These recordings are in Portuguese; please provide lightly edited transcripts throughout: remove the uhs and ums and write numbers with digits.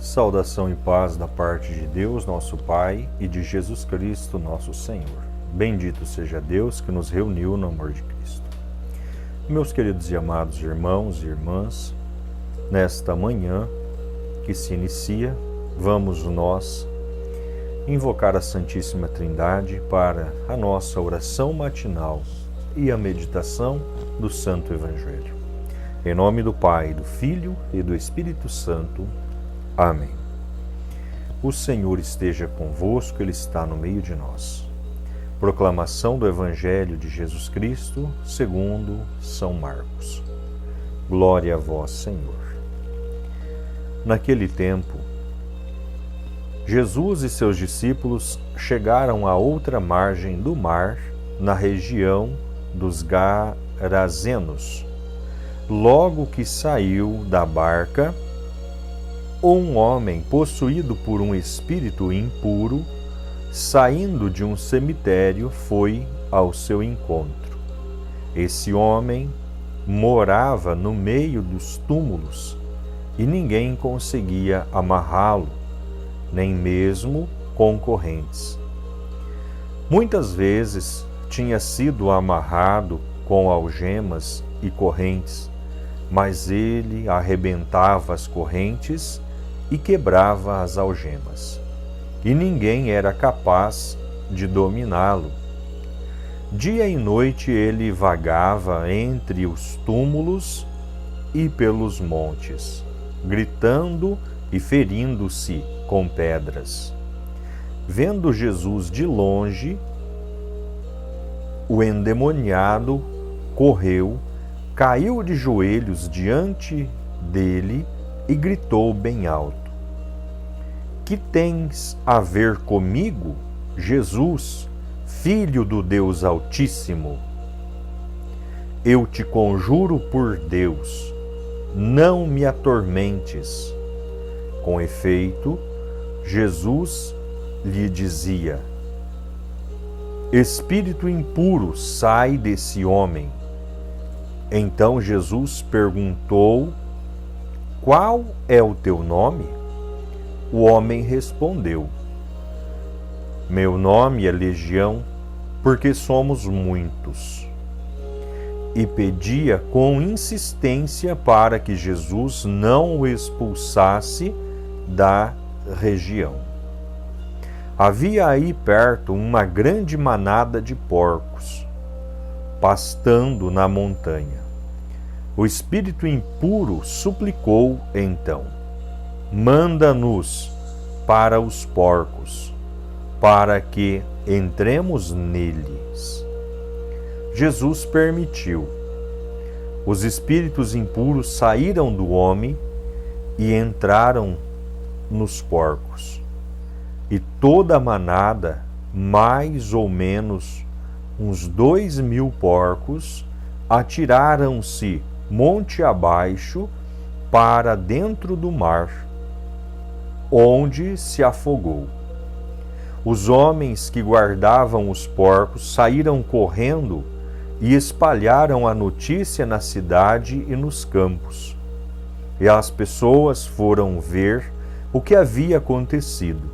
Saudação e paz da parte de Deus, nosso Pai, e de Jesus Cristo, nosso Senhor. Bendito seja Deus que nos reuniu no amor de Cristo. Meus queridos e amados irmãos e irmãs, nesta manhã que se inicia, vamos nós invocar a Santíssima Trindade para a nossa oração matinal e a meditação do Santo Evangelho. Em nome do Pai, do Filho e do Espírito Santo. Amém. O Senhor esteja convosco, Ele está no meio de nós. Proclamação do Evangelho de Jesus Cristo, segundo São Marcos. Glória a vós, Senhor. Naquele tempo, Jesus e seus discípulos chegaram à outra margem do mar, na região dos Gerazenos. Logo que saiu da barca, um homem possuído por um espírito impuro, saindo de um cemitério, foi ao seu encontro. Esse homem morava no meio dos túmulos e ninguém conseguia amarrá-lo, nem mesmo com correntes. Muitas vezes tinha sido amarrado com algemas e correntes, mas ele arrebentava as correntes e quebrava as algemas, e ninguém era capaz de dominá-lo. Dia e noite ele vagava entre os túmulos e pelos montes, gritando e ferindo-se com pedras. Vendo Jesus de longe, o endemoniado correu, caiu de joelhos diante dele e gritou bem alto: Que tens a ver comigo, Jesus, Filho do Deus Altíssimo? Eu te conjuro por Deus, não me atormentes. Com efeito, Jesus lhe dizia: Espírito impuro, sai desse homem. Então Jesus perguntou: Qual é o teu nome? O homem respondeu: Meu nome é Legião, porque somos muitos. E pedia com insistência para que Jesus não o expulsasse da região. Havia aí perto uma grande manada de porcos, pastando na montanha. O espírito impuro suplicou então: Manda-nos para os porcos, para que entremos neles. Jesus permitiu. Os espíritos impuros saíram do homem e entraram nos porcos. E toda a manada, mais ou menos uns 2.000 porcos, atiraram-se monte abaixo para dentro do mar, onde se afogou. Os homens que guardavam os porcos saíram correndo e espalharam a notícia na cidade e nos campos. E as pessoas foram ver o que havia acontecido.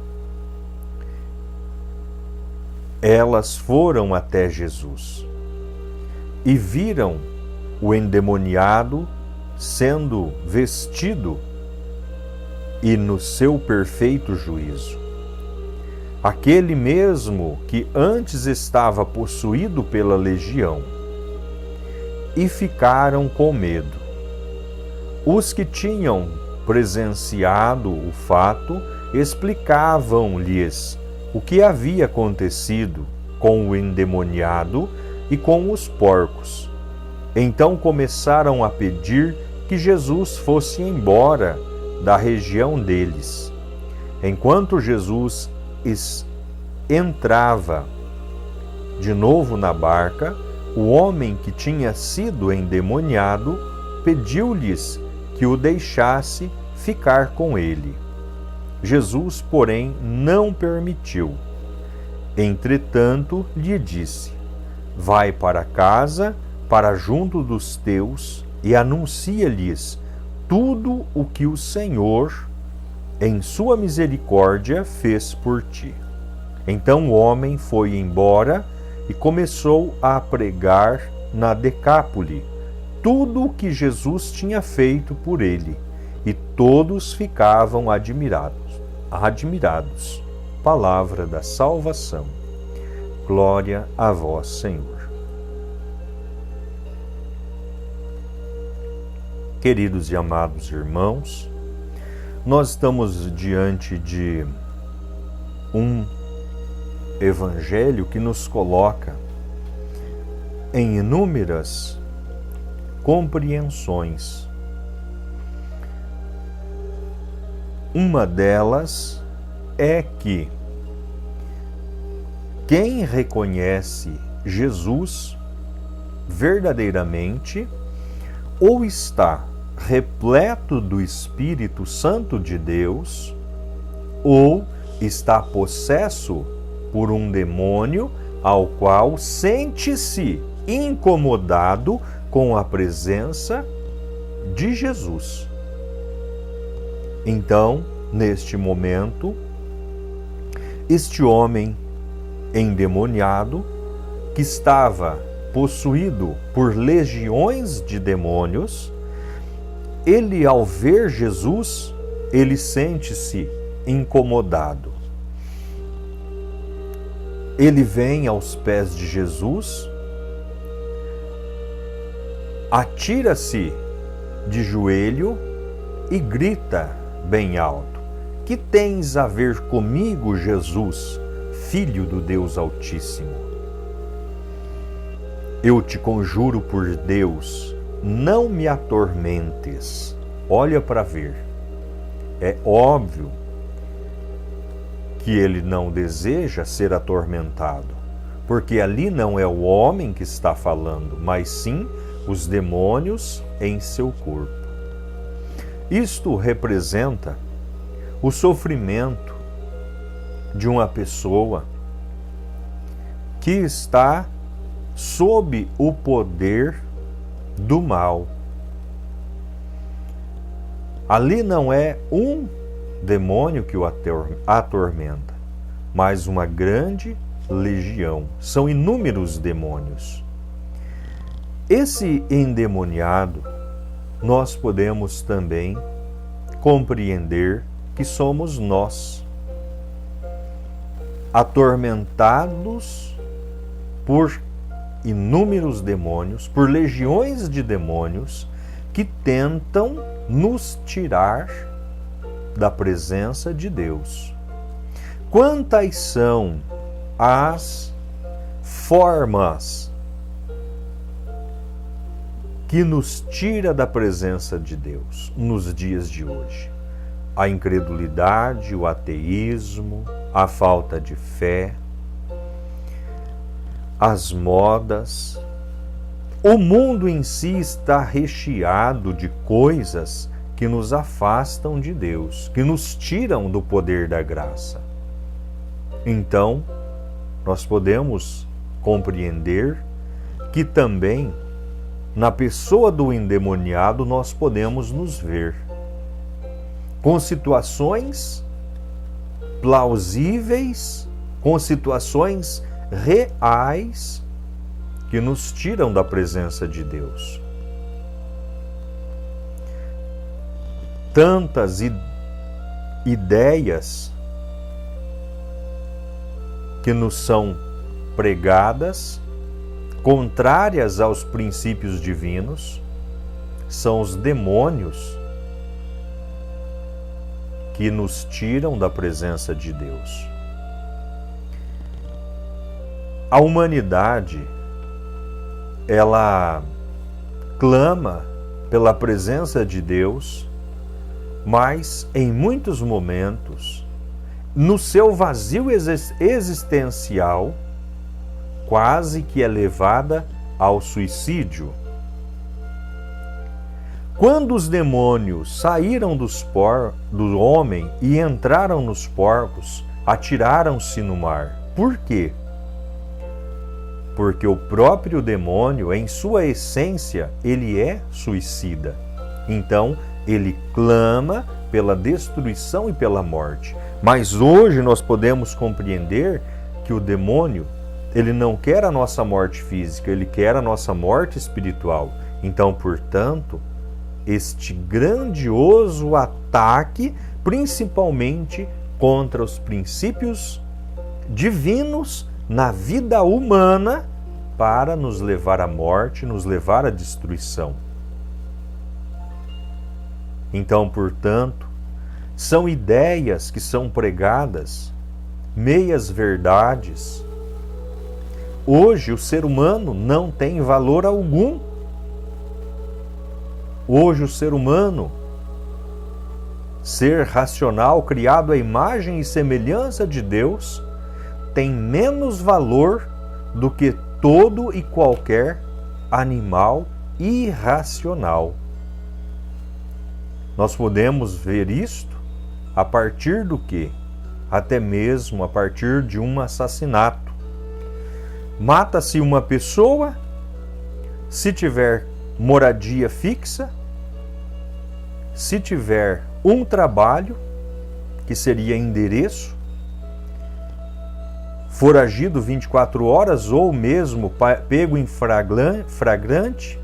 Elas foram até Jesus e viram o endemoniado sendo vestido e no seu perfeito juízo. Aquele mesmo que antes estava possuído pela legião, e ficaram com medo. Os que tinham presenciado o fato explicavam-lhes o que havia acontecido com o endemoniado e com os porcos. Então começaram a pedir que Jesus fosse embora da região deles. Enquanto Jesus entrava de novo na barca, o homem que tinha sido endemoniado pediu-lhes que o deixasse ficar com ele. Jesus, porém, não permitiu. Entretanto, lhe disse: Vai para casa, para junto dos teus, e anuncia-lhes tudo o que o Senhor em sua misericórdia fez por ti. Então o homem foi embora e começou a pregar na Decápole tudo o que Jesus tinha feito por ele, e todos ficavam admirados. Palavra da salvação. Glória a vós, Senhor. Queridos e amados irmãos, nós estamos diante de um evangelho que nos coloca em inúmeras compreensões. Uma delas é que quem reconhece Jesus verdadeiramente ou está repleto do Espírito Santo de Deus, ou está possesso por um demônio ao qual sente-se incomodado com a presença de Jesus. Então, neste momento, este homem endemoniado, que estava possuído por legiões de demônios, ele, ao ver Jesus, ele sente-se incomodado. Ele vem aos pés de Jesus, atira-se de joelho e grita bem alto: que tens a ver comigo, Jesus, Filho do Deus Altíssimo? Eu te conjuro por Deus, não me atormentes. Olha para ver. É óbvio que ele não deseja ser atormentado, porque ali não é o homem que está falando, mas sim os demônios em seu corpo. Isto representa o sofrimento de uma pessoa que está sob o poder do mal. Ali não é um demônio que o atormenta, mas uma grande legião. São inúmeros demônios. Esse endemoniado, nós podemos também compreender que somos nós, atormentados por inúmeros demônios, por legiões de demônios que tentam nos tirar da presença de Deus. Quantas são as formas que nos tira da presença de Deus nos dias de hoje? A incredulidade, o ateísmo, a falta de fé, as modas. O mundo em si está recheado de coisas que nos afastam de Deus, que nos tiram do poder da graça. Então, nós podemos compreender que também na pessoa do endemoniado nós podemos nos ver com situações plausíveis, com situações reais que nos tiram da presença de Deus. Tantas ideias que nos são pregadas, contrárias aos princípios divinos, são os demônios que nos tiram da presença de Deus. A humanidade, ela clama pela presença de Deus, mas em muitos momentos, no seu vazio existencial, quase que é levada ao suicídio. Quando os demônios saíram do homem e entraram nos porcos, atiraram-se no mar. Por quê? Porque o próprio demônio, em sua essência, ele é suicida. Então, ele clama pela destruição e pela morte. Mas hoje nós podemos compreender que o demônio, ele não quer a nossa morte física, ele quer a nossa morte espiritual. Então, portanto, este grandioso ataque, principalmente contra os princípios divinos na vida humana, para nos levar à morte, nos levar à destruição. Então, portanto, são ideias que são pregadas, meias verdades. Hoje o ser humano não tem valor algum. Hoje o ser humano, ser racional, criado à imagem e semelhança de Deus, tem menos valor do que todo e qualquer animal irracional. Nós podemos ver isto a partir do quê? Até mesmo a partir de um assassinato. Mata-se uma pessoa, se tiver moradia fixa, se tiver um trabalho, que seria endereço, foragido 24 horas ou mesmo pego em flagrante,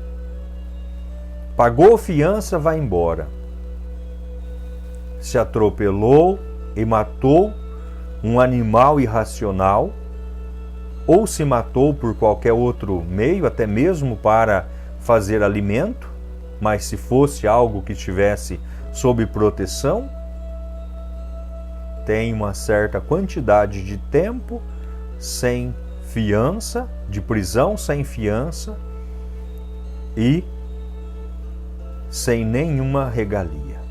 pagou fiança, vai embora. Se atropelou e matou um animal irracional, ou se matou por qualquer outro meio, até mesmo para fazer alimento, mas se fosse algo que estivesse sob proteção, tem uma certa quantidade de tempo sem fiança, de prisão sem fiança e sem nenhuma regalia.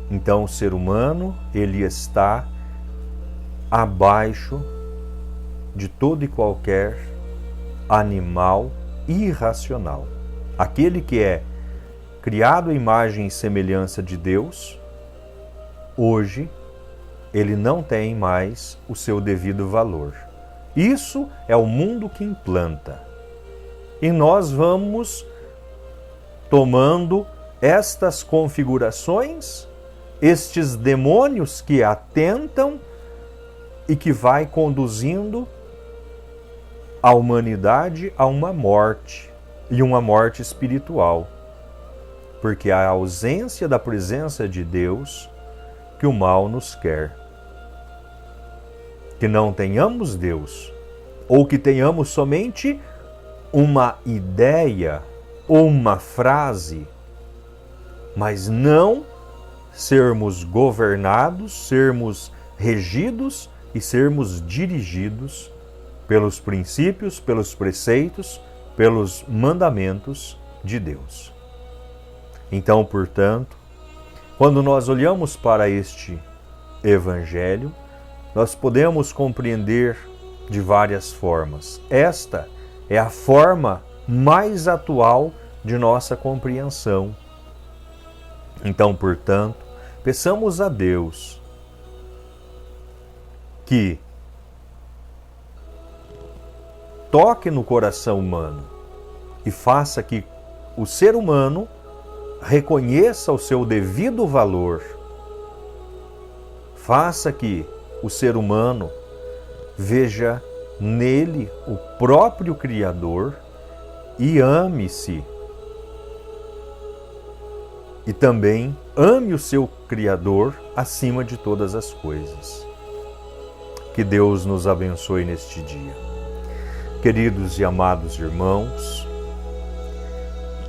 Então o ser humano, ele está abaixo de todo e qualquer animal irracional. Aquele que é criado à imagem e semelhança de Deus, hoje ele não tem mais o seu devido valor. Isso é o mundo que implanta. E nós vamos tomando estas configurações, estes demônios que atentam e que vai conduzindo a humanidade a uma morte, e uma morte espiritual. Porque a ausência da presença de Deus que o mal nos quer. Que não tenhamos Deus, ou que tenhamos somente uma ideia ou uma frase, mas não sermos governados, sermos regidos e sermos dirigidos pelos princípios, pelos preceitos, pelos mandamentos de Deus. Então, portanto, quando nós olhamos para este Evangelho, nós podemos compreender de várias formas. Esta é a forma mais atual de nossa compreensão. Então, portanto, peçamos a Deus que toque no coração humano e faça que o ser humano reconheça o seu devido valor. Faça que o ser humano veja nele o próprio Criador e ame-se. E também ame o seu Criador acima de todas as coisas. Que Deus nos abençoe neste dia. Queridos e amados irmãos,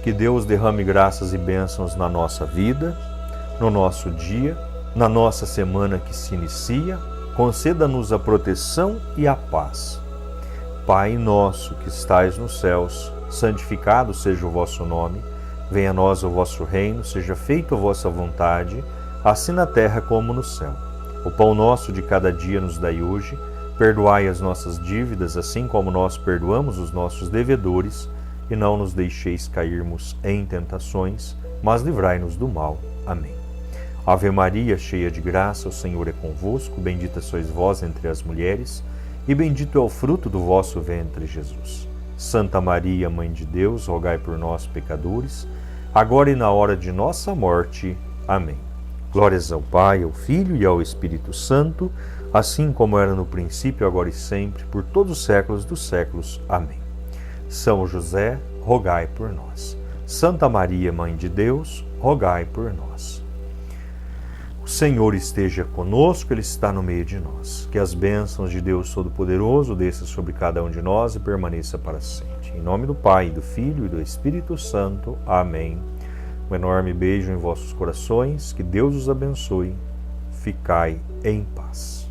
que Deus derrame graças e bênçãos na nossa vida, no nosso dia, na nossa semana que se inicia. Conceda-nos a proteção e a paz. Pai nosso que estais nos céus, santificado seja o vosso nome. Venha a nós o vosso reino, seja feita a vossa vontade, assim na terra como no céu. O pão nosso de cada dia nos dai hoje. Perdoai as nossas dívidas, assim como nós perdoamos os nossos devedores, e não nos deixeis cairmos em tentações, mas livrai-nos do mal. Amém. Ave Maria, cheia de graça, o Senhor é convosco, bendita sois vós entre as mulheres, e bendito é o fruto do vosso ventre, Jesus. Santa Maria, Mãe de Deus, rogai por nós, pecadores, agora e na hora de nossa morte. Amém. Glórias ao Pai, ao Filho e ao Espírito Santo, assim como era no princípio, agora e sempre, por todos os séculos dos séculos. Amém. São José, rogai por nós. Santa Maria, Mãe de Deus, rogai por nós. O Senhor esteja conosco, Ele está no meio de nós. Que as bênçãos de Deus Todo-Poderoso desçam sobre cada um de nós e permaneça para sempre. Em nome do Pai, do Filho e do Espírito Santo. Amém. Um enorme beijo em vossos corações, que Deus os abençoe. Ficai em paz.